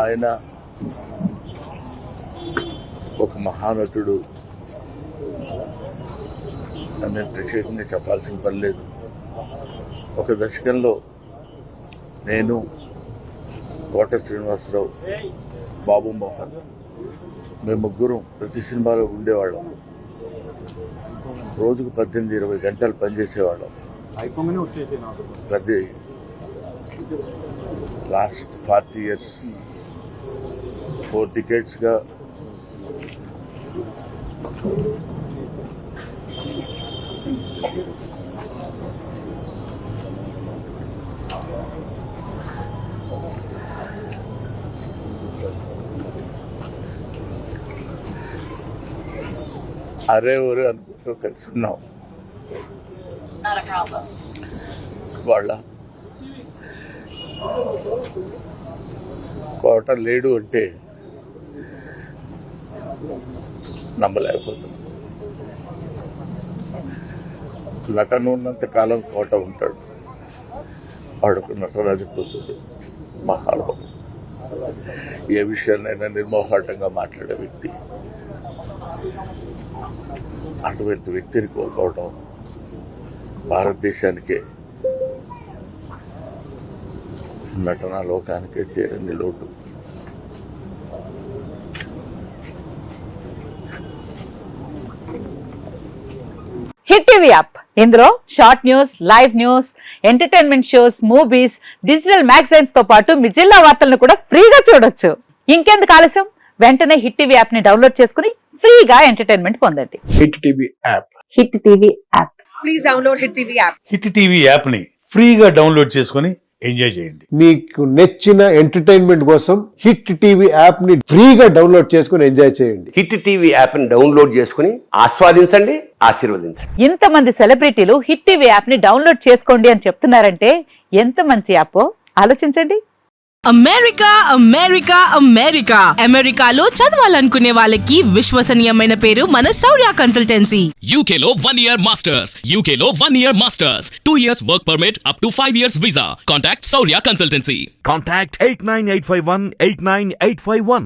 ఆయన ఒక మహానటుడు అని ప్రత్యేకంగా చెప్పాల్సిన పని లేదు. ఒక దశకంలో నేను, కోట శ్రీనివాసరావు, బాబు మోహన్ మేము ముగ్గురం ప్రతి సినిమాలో ఉండేవాళ్ళం. రోజుకు 18-20 గంటలు పనిచేసేవాళ్ళం. ప్రతి లాస్ట్ 40 years 4 decades-గా అరే ఊరే అనుకుంటూ కలిసి ఉన్నాం. వాళ్ళ కోట లేడు అంటే నమ్మలేకపోతున్నాం. నటన ఉన్నంత కాలం కోట ఉంటాడు. వాడుకు నటరాజపోతుంది. మహానుభావుడు. ఏ విషయాన్నైనా నిర్మోహాటంగా మాట్లాడే వ్యక్తి. అటువంటి వ్యక్తిని కోల్పోవడం భారతదేశానికే, నటనా లోకానికే తీరని లోటు. హిట్ టీవీ యాప్, ఇందులో short news, live news, entertainment shows, movies, digital magazines తో పాటు మీ జిల్లా వార్తలను కూడా ఫ్రీగా చూడొచ్చు. ఇంకెందుకు ఆలస్యం, వెంటనే హిట్ టీవీ యాప్ ని డౌన్లోడ్ చేసుకుని ఫ్రీగా ఎంటర్టైన్మెంట్ పొందండి. Hit TV app. Hit TV app. Please download hit TV app. Hit TV app ని ఫ్రీగా డౌన్లోడ్ చేసుకుని ఎంజాయ్ చేయండి. మీకు నచ్చిన ఎంటర్టైన్మెంట్ కోసం హిట్ టీవీ యాప్ ని ఫ్రీగా డౌన్లోడ్ చేసుకుని ఎంజాయ్ చేయండి. హిట్ టీవీ యాప్ ని డౌన్లోడ్ చేసుకుని ఆస్వాదించండి, ఆశీర్వదించండి. ఇంతమంది సెలబ్రిటీలు హిట్ టీవీ యాప్ ని డౌన్లోడ్ చేసుకోండి అని చెప్తున్నారంటే ఎంత మంచి యాప్ ఆలోచించండి. అమెరికా అమెరికా అమెరికా అమెరికాలో చదవాలనుకునే వాళ్ళకి విశ్వసనీయమైన పేరు మన శౌర్య కన్సల్టెన్సీ. UK లో 1 year masters, UK లో 1 year masters, 2 years work permit up to 5 years visa. Contact Saurya Consultancy. Contact 89851 89851.